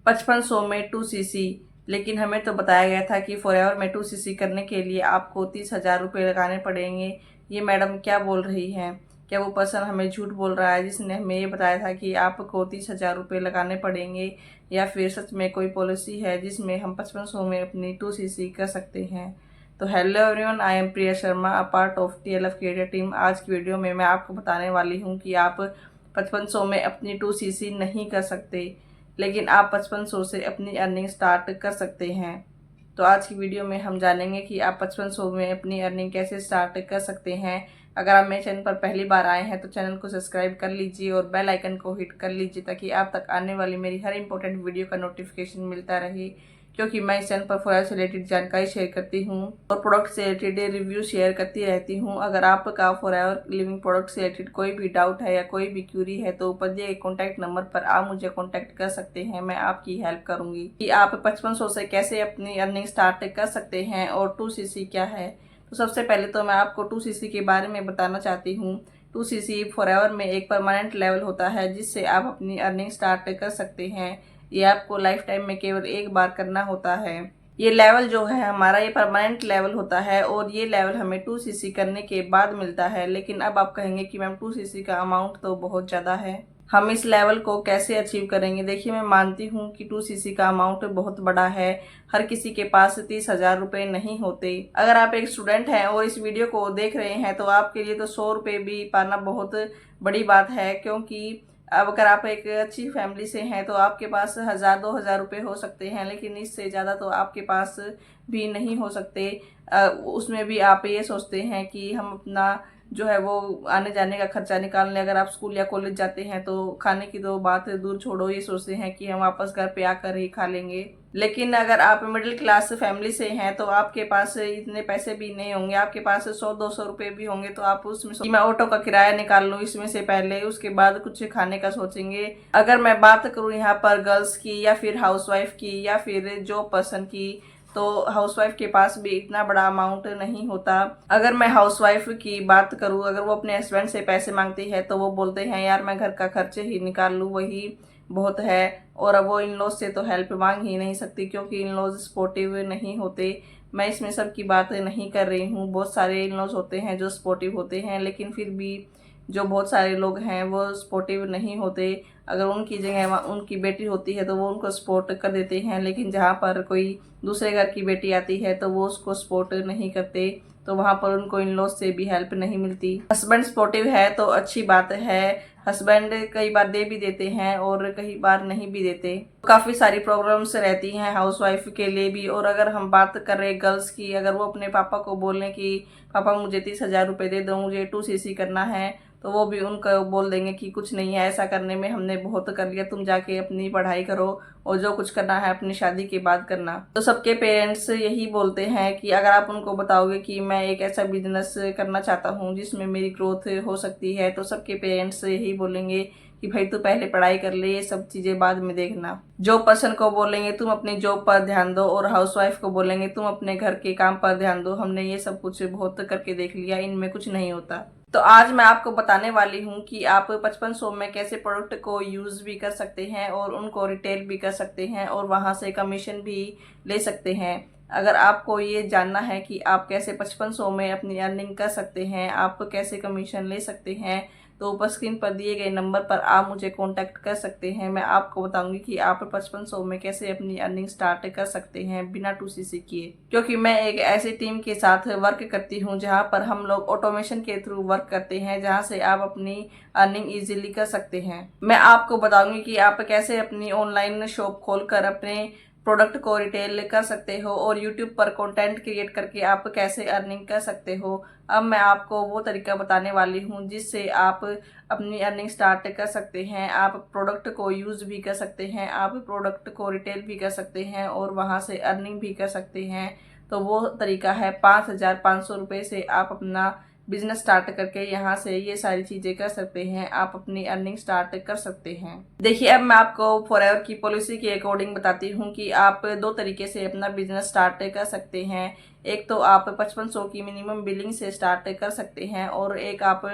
5500 में 2cc, लेकिन हमें तो बताया गया था कि फॉरएवर में 2cc करने के लिए आपको 30,000 रुपये लगाने पड़ेंगे। ये मैडम क्या बोल रही हैं? क्या वो पर्सन हमें झूठ बोल रहा है जिसने हमें ये बताया था कि आपको 30,000 रुपये लगाने पड़ेंगे, या फिर सच में कोई पॉलिसी है जिसमें हम 5500 में अपनी 2cc कर सकते हैं? तो hello everyone, I am Priya Sharma, a part of TLF creator team. आज की वीडियो में मैं आपको बताने वाली हूँ कि आप 5500 में अपनी 2cc नहीं कर सकते, लेकिन आप 5500 से अपनी अर्निंग स्टार्ट कर सकते हैं। तो आज की वीडियो में हम जानेंगे कि आप 5500 में अपनी अर्निंग कैसे स्टार्ट कर सकते हैं। अगर आप मेरे चैनल पर पहली बार आए हैं तो चैनल को सब्सक्राइब कर लीजिए और बेल आइकन को हिट कर लीजिए, ताकि आप तक आने वाली मेरी हर इंपॉर्टेंट वीडियो का नोटिफिकेशन मिलता रहे। क्योंकि मैं इस चैनल पर फॉरएवर से रिलेटेड जानकारी शेयर करती हूँ और प्रोडक्ट से रिलेटेड रिव्यू शेयर करती रहती हूँ। अगर आपका फॉरएवर लिविंग प्रोडक्ट से रिलेटेड कोई भी डाउट है या कोई भी क्यूरी है तो ऊपर दिए गए कॉन्टैक्ट नंबर पर आप मुझे कॉन्टैक्ट कर सकते हैं। मैं आपकी हेल्प करूंगी कि आप 5500 से कैसे अपनी अर्निंग स्टार्ट कर सकते हैं और 2cc क्या है। तो सबसे पहले तो मैं आपको 2cc के बारे में बताना चाहती हूँ। 2cc फॉरएवर में एक परमानेंट लेवल होता है जिससे आप अपनी अर्निंग स्टार्ट कर सकते हैं। ये आपको लाइफ टाइम में केवल एक बार करना होता है। ये लेवल जो है हमारा, ये परमानेंट लेवल होता है और ये लेवल हमें 2cc करने के बाद मिलता है। लेकिन अब आप कहेंगे कि मैम 2cc का अमाउंट तो बहुत ज़्यादा है, हम इस लेवल को कैसे अचीव करेंगे? देखिए, मैं मानती हूँ कि 2cc का अमाउंट बहुत बड़ा है। हर किसी के पास 30,000 रुपये नहीं होते। अगर आप एक स्टूडेंट हैं और इस वीडियो को देख रहे हैं तो आपके लिए तो 100 रुपये भी पाना बहुत बड़ी बात है। क्योंकि अब अगर आप एक अच्छी फैमिली से हैं तो आपके पास 1,000-2,000 रुपये हो सकते हैं, लेकिन इससे ज़्यादा तो आपके पास भी नहीं हो सकते। उसमें भी आप ये सोचते हैं कि हम अपना जो है वो आने जाने का खर्चा निकाल लें। अगर आप स्कूल या कॉलेज जाते हैं तो खाने की तो बात दूर छोड़ो, ये सोचते हैं कि हम वापस घर पे आकर ही खा लेंगे। लेकिन अगर आप मिडिल क्लास फैमिली से हैं तो आपके पास इतने पैसे भी नहीं होंगे। आपके पास 100-200 रुपये भी होंगे तो आप उसमें मैं ऑटो का किराया निकाल लूँ इसमें से पहले, उसके बाद कुछ खाने का सोचेंगे। अगर मैं बात करूँ यहाँ पर गर्ल्स की या फिर हाउसवाइफ की या फिर जॉब पर्सन की, तो हाउसवाइफ के पास भी इतना बड़ा अमाउंट नहीं होता। अगर मैं हाउसवाइफ की बात करूँ, अगर वो अपने हस्बैंड से पैसे मांगती है तो वो बोलते हैं यार मैं घर का खर्चे ही निकाल लूँ, वही बहुत है। और अब वो इन लॉज से तो हेल्प मांग ही नहीं सकती क्योंकि इन लॉज सपोर्टिव नहीं होते। मैं इसमें सबकी बात नहीं कर रही हूँ, बहुत सारे इन लॉज होते हैं जो सपोर्टिव होते हैं, लेकिन फिर भी जो बहुत सारे लोग हैं वो सपोर्टिव नहीं होते। अगर उनकी जगह उनकी बेटी होती है तो वो उनको सपोर्ट कर देते हैं, लेकिन जहाँ पर कोई दूसरे घर की बेटी आती है तो वो उसको सपोर्ट नहीं करते, तो वहाँ पर उनको इन लॉज से भी हेल्प नहीं मिलती। हस्बैंड सपोर्टिव है तो अच्छी बात है। हस्बैंड कई बार दे भी देते हैं और कई बार नहीं भी देते। काफ़ी सारी प्रॉब्लम्स रहती हैं हाउसवाइफ के लिए भी। और अगर हम बात कर रहे गर्ल्स की, अगर वो अपने पापा को बोलें कि पापा मुझे 30,000 रुपये दे दो, मुझे 2cc करना है, तो वो भी उनको बोल देंगे कि कुछ नहीं है, ऐसा करने में हमने बहुत कर लिया, तुम जाके अपनी पढ़ाई करो और जो कुछ करना है अपनी शादी के बाद करना। तो सबके पेरेंट्स यही बोलते हैं कि अगर आप उनको बताओगे कि मैं एक ऐसा बिजनेस करना चाहता हूँ जिसमें मेरी ग्रोथ हो सकती है, तो सबके पेरेंट्स यही बोलेंगे कि भाई तू पहले पढ़ाई कर ले, ये सब चीज़ें बाद में देखना। जॉब पर्सन को बोलेंगे तुम अपनी जॉब पर ध्यान दो, और हाउसवाइफ को बोलेंगे तुम अपने घर के काम पर ध्यान दो, हमने ये सब कुछ बहुत करके देख लिया, इनमें कुछ नहीं होता। तो आज मैं आपको बताने वाली हूँ कि आप 5500 में कैसे प्रोडक्ट को यूज़ भी कर सकते हैं और उनको रिटेल भी कर सकते हैं और वहाँ से कमीशन भी ले सकते हैं। अगर आपको ये जानना है कि आप कैसे 5500 में अपनी अर्निंग कर सकते हैं, आप कैसे कमीशन ले सकते हैं, तो ऊपर स्क्रीन पर दिए गए नंबर पर आप मुझे कांटेक्ट कर सकते हैं। मैं आपको बताऊंगी कि आप 5500 में कैसे अपनी अर्निंग स्टार्ट कर सकते हैं बिना 2cc किए। क्योंकि मैं एक ऐसी टीम के साथ वर्क करती हूँ जहाँ पर हम लोग ऑटोमेशन के थ्रू वर्क करते हैं, जहाँ से आप अपनी अर्निंग इजीली कर सकते हैं। मैं आपको बताऊंगी कि आप कैसे अपनी ऑनलाइन शॉप खोलकर अपने प्रोडक्ट को रिटेल कर सकते हो और यूट्यूब पर कंटेंट क्रिएट करके आप कैसे अर्निंग कर सकते हो। अब मैं आपको वो तरीका बताने वाली हूँ जिससे आप अपनी अर्निंग स्टार्ट कर सकते हैं। आप प्रोडक्ट को यूज़ भी कर सकते हैं, आप प्रोडक्ट को रिटेल भी कर सकते हैं और वहाँ से अर्निंग भी कर सकते हैं। तो वो तरीका है 5,500 रुपये से आप अपना बिजनेस स्टार्ट करके यहाँ से ये सारी चीज़ें कर सकते हैं, आप अपनी अर्निंग स्टार्ट कर सकते हैं। देखिए, अब मैं आपको फॉरएवर की पॉलिसी के अकॉर्डिंग बताती हूँ कि आप दो तरीके से अपना बिजनेस स्टार्ट कर सकते हैं। एक तो आप 5500 की मिनिमम बिलिंग से स्टार्ट कर सकते हैं और एक आप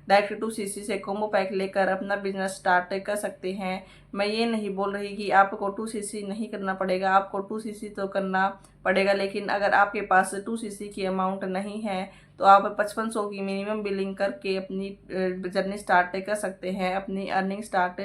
डायरेक्ट 2cc से कॉम्बो पैक लेकर अपना बिजनेस स्टार्ट कर सकते हैं। मैं ये नहीं बोल रही कि आपको 2cc नहीं करना पड़ेगा, आपको 2cc तो करना पड़ेगा, लेकिन अगर आपके पास 2cc की अमाउंट नहीं है तो आप 5500 की मिनिमम बिलिंग करके अपनी जर्नी स्टार्ट कर सकते हैं, अपनी अर्निंग स्टार्ट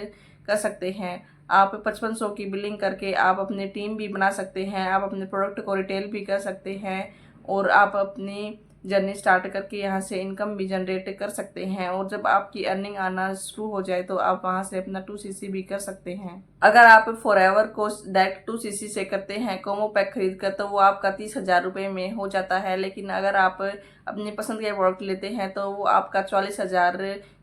कर सकते हैं। आप 5500 की बिलिंग करके आप अपनी टीम भी बना सकते हैं, आप अपने प्रोडक्ट को रिटेल भी कर सकते हैं और आप अपनी जर्नी स्टार्ट करके यहाँ से इनकम भी जनरेट कर सकते हैं। और जब आपकी अर्निंग आना शुरू हो जाए तो आप वहाँ से अपना 2cc भी कर सकते हैं। अगर आप फॉरएवर को डायरेक्ट 2cc से करते हैं कॉम्बो पैक खरीद कर, तो वो आपका 30,000 रुपये में हो जाता है। लेकिन अगर आप अपनी पसंद के प्रोडक्ट लेते हैं तो वो आपका 44,000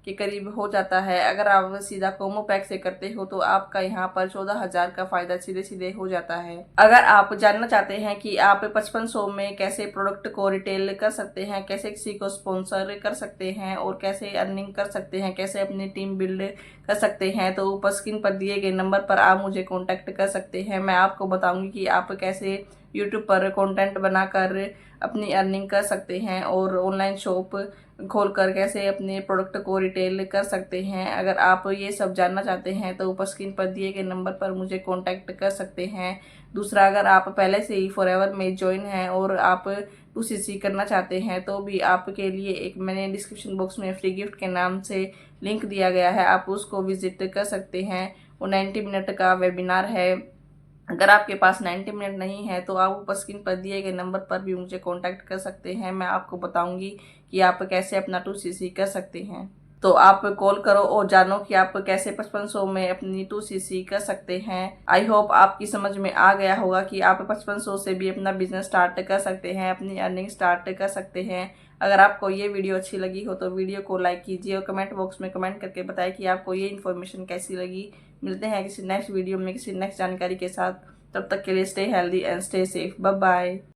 के करीब हो जाता है। अगर आप सीधा कॉम्बो पैक से करते हो तो आपका यहाँ पर 14,000 का फायदा सीधे सीधे हो जाता है। अगर आप जानना चाहते हैं कि आप 5500 में कैसे प्रोडक्ट को रिटेल कर सकते हैं, कैसे किसी को स्पॉन्सर कर सकते हैं और कैसे अर्निंग कर सकते हैं, कैसे अपनी टीम बिल्ड कर सकते हैं, तो ऊपर स्क्रीन पर दिए गए नंबर पर आप मुझे कांटेक्ट कर सकते हैं। मैं आपको बताऊंगी कि आप कैसे यूट्यूब पर कंटेंट बनाकर अपनी अर्निंग कर सकते हैं और ऑनलाइन शॉप खोलकर कैसे अपने प्रोडक्ट को रिटेल कर सकते हैं। अगर आप ये सब जानना चाहते हैं तो ऊपर स्क्रीन पर दिए गए नंबर पर मुझे कांटेक्ट कर सकते हैं। दूसरा, अगर आप पहले से ही फॉरएवर में ज्वाइन हैं और आप 2cc करना चाहते हैं तो भी आपके लिए एक मैंने डिस्क्रिप्शन बॉक्स में फ्री गिफ्ट के नाम से लिंक दिया गया है, आप उसको विजिट कर सकते हैं। वो 90 मिनट का वेबिनार है। अगर आपके पास 90 मिनट नहीं है तो आप ऊपर स्क्रीन पर दिए गए नंबर पर भी मुझे कांटेक्ट कर सकते हैं। मैं आपको बताऊंगी कि आप कैसे अपना 2cc कर सकते हैं। तो आप कॉल करो और जानो कि आप कैसे 5500 में अपनी 2cc कर सकते हैं। आई होप आपकी समझ में आ गया होगा कि आप 5500 से भी अपना बिजनेस स्टार्ट कर सकते हैं, अपनी अर्निंग स्टार्ट कर सकते हैं। अगर आपको ये वीडियो अच्छी लगी हो तो वीडियो को लाइक कीजिए और कमेंट बॉक्स में कमेंट करके बताएं कि आपको ये इन्फॉर्मेशन कैसी लगी। मिलते हैं किसी नेक्स्ट वीडियो में किसी नेक्स्ट जानकारी के साथ। तब तक के लिए stay healthy and stay safe. Bye bye.